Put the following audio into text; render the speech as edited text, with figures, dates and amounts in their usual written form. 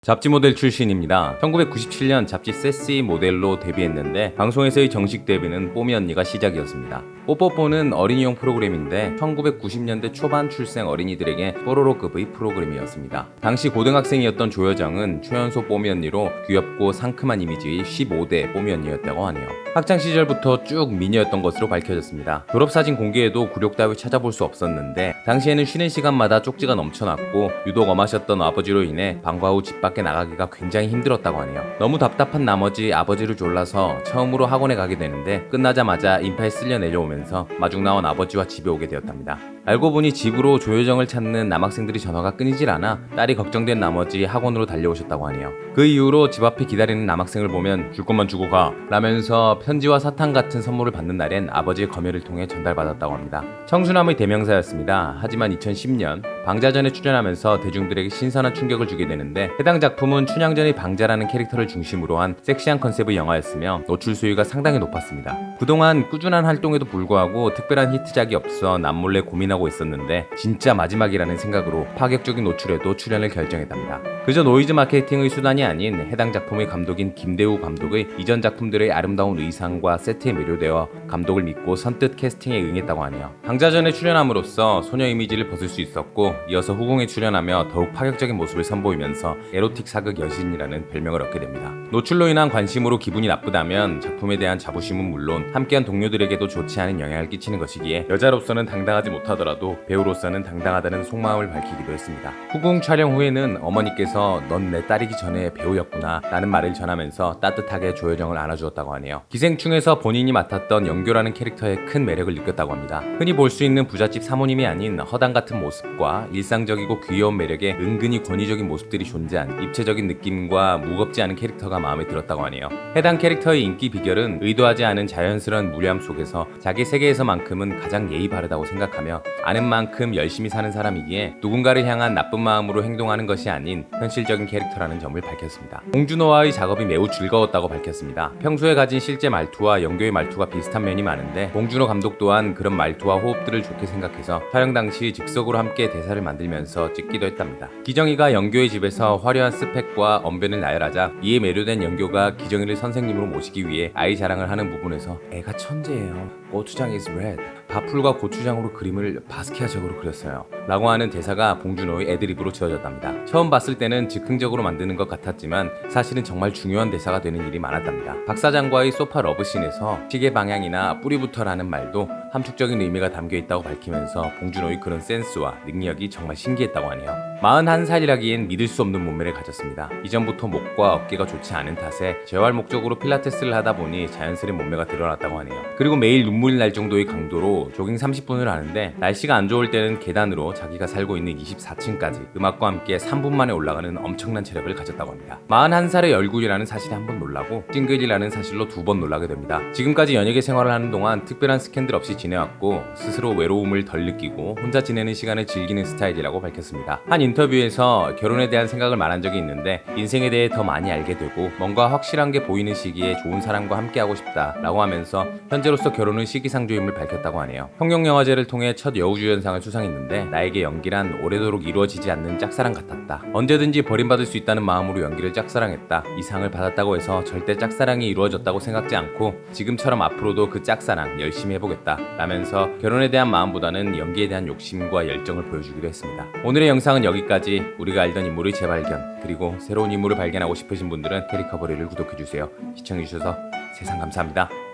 잡지 모델 출신입니다. 1997년 잡지 세시 모델로 데뷔했는데 방송에서의 정식 데뷔는 뽀미 언니가 시작이었습니다. 뽀뽀뽀는 어린이용 프로그램인데 1990년대 초반 출생 어린이들에게 뽀로로급의 프로그램이었습니다. 당시 고등학생이었던 조여정은 최연소 뽀미 언니로 귀엽고 상큼한 이미지의 15대 뽀미 언니였다고 하네요. 학창시절부터 쭉 미녀였던 것으로 밝혀졌습니다. 졸업사진 공개에도 굴욕 따위 찾아볼 수 없었는데 당시에는 쉬는 시간마다 쪽지가 넘쳐났고 유독 엄하셨던 아버지로 인해 방과 후 집 밖에 나가기가 굉장히 힘들었다고 하네요. 너무 답답한 나머지 아버지를 졸라서 처음으로 학원에 가게 되는데 끝나자마자 인파에 쓸려 내려오면서 마중 나온 아버지와 집에 오게 되었답니다. 알고 보니 집으로 조여정을 찾는 남학생들이 전화가 끊이질 않아 딸이 걱정된 나머지 학원으로 달려오셨다고 하네요. 그 이후로 집 앞에 기다리는 남학생을 보면 줄 것만 주고 가 라면서 편지와 사탕 같은 선물을 받는 날엔 아버지의 검열을 통해 전달받았다고 합니다. 청순함의 대명사였습니다. 하지만 2010년 방자전에 출연하면서 대중들에게 신선한 충격을 주게 되는데 해당 작품은 춘향전의 방자라는 캐릭터를 중심으로 한 섹시한 컨셉의 영화였으며 노출 수위가 상당히 높았습니다. 그동안 꾸준한 활동에도 불구하고 특별한 히트작이 없어 남몰래 고민하고 있었는데 진짜 마지막이라는 생각으로 파격적인 노출에도 출연을 결정했답니다. 그저 노이즈 마케팅의 수단이 아닌 해당 작품의 감독인 김대우 감독의 이전 작품들의 아름다운 의상과 세트에 매료되어 감독을 믿고 선뜻 캐스팅에 응했다고 하네요. 방자전에 출연함으로써 소녀 이미지를 벗을 수 있었고 이어서 후궁에 출연하며 더욱 파격적인 모습을 선보이면서 에로틱 사극 여신이라는 별명을 얻게 됩니다. 노출로 인한 관심으로 기분이 나쁘다면 작품에 대한 자부심은 물론 함께한 동료들에게도 좋지 않은 영향을 끼치는 것이기에 여자로서는 당당하지 못하더라도 배우로서는 당당하다는 속마음을 밝히기도 했습니다. 후궁 촬영 후에는 어머니께서 넌 내 딸이기 전에 배우였구나 라는 말을 전하면서 따뜻하게 조여정을 안아주었다고 하네요. 기생충에서 본인이 맡았던 영교라는 캐릭터의 큰 매력을 느꼈다고 합니다. 흔히 볼 수 있는 부잣집 사모님이 아닌 허당 같은 모습과 일상적이고 귀여운 매력에 은근히 권위적인 모습들이 존재한 입체적인 느낌과 무겁지 않은 캐릭터가 마음에 들었다고 하네요. 해당 캐릭터의 인기 비결은 의도하지 않은 자연스러운 무례함 속에서 자기 세계에서만큼은 가장 예의 바르다고 생각하며 아는 만큼 열심히 사는 사람이기에 누군가를 향한 나쁜 마음으로 행동하는 것이 아닌 현실적인 캐릭터라는 점을 밝혔습니다. 봉준호와의 작업이 매우 즐거웠다고 밝혔습니다. 평소에 가진 실제 말투와 영교의 말투가 비슷한 면이 많은데 봉준호 감독 또한 그런 말투와 호흡들을 좋게 생각해서 촬영 당시 즉석으로 함께 대사를 만들면서 찍기도 했답니다. 기정이가 영교의 집에서 화려한 스펙과 언변을 나열하자 이에 매료된 영교가 기정이를 선생님으로 모시기 위해 아이 자랑을 하는 부분에서 애가 천재예요. 고추장 is red. 밥풀과 고추장으로 그림을 바스키아적으로 그렸어요. 라고 하는 대사가 봉준호의 애드립으로 지어졌답니다. 처음 봤을 때는 즉흥적으로 만드는 것 같았지만 사실은 정말 중요한 대사가 되는 일이 많았답니다. 박 사장과의 소파 러브씬에서 시계 방향이나 뿌리부터라는 말도 함축적인 의미가 담겨있다고 밝히면서 봉준호의 그런 센스와 능력이 정말 신기했다고 하네요. 41살이라기엔 믿을 수 없는 몸매를 가졌습니다. 이전부터 목과 어깨가 좋지 않은 탓에 재활 목적으로 필라테스를 하다 보니 자연스레 몸매가 드러났다고 하네요. 그리고 매일 눈물이 날 정도의 강도로 조깅 30분을 하는데 날씨가 안 좋을 때는 계단으로 자기가 살고 있는 24층까지 음악과 함께 3분 만에 올라가는 엄청난 체력을 가졌다고 합니다. 41살의 얼굴이라는 사실에 한 번 놀라고 싱글이라는 사실로 2번 놀라게 됩니다. 지금까지 연예계 생활을 하는 동안 특별한 스캔들 없이 지내왔고 스스로 외로움을 덜 느끼고 혼자 지내는 시간을 즐기는 스타일이라고 밝혔습니다. 한 인터뷰에서 결혼에 대한 생각을 말한 적이 있는데 인생에 대해 더 많이 알게 되고 뭔가 확실한 게 보이는 시기에 좋은 사람과 함께하고 싶다 라고 하면서 현재로서 결혼은 시기상조임을 밝혔다고 하네요. 평양영화제를 통해 첫 여우주연상을 수상했는데 나에게 연기란 오래도록 이루어지지 않는 짝사랑 같았다. 언제든지 버림받을 수 있다는 마음으로 연기를 짝사랑했다. 이 상을 받았다고 해서 절대 짝사랑이 이루어졌다고 생각지 않고 지금처럼 앞으로도 그 짝사랑 열심히 해보겠다 라면서 결혼에 대한 마음보다는 연기에 대한 욕심과 열정을 보여주기도 했습니다. 오늘의 영상은 여기까지. 우리가 알던 인물의 재발견 그리고 새로운 인물을 발견하고 싶으신 분들은 캐리커버리를 구독해주세요. 시청해주셔서 세상 감사합니다.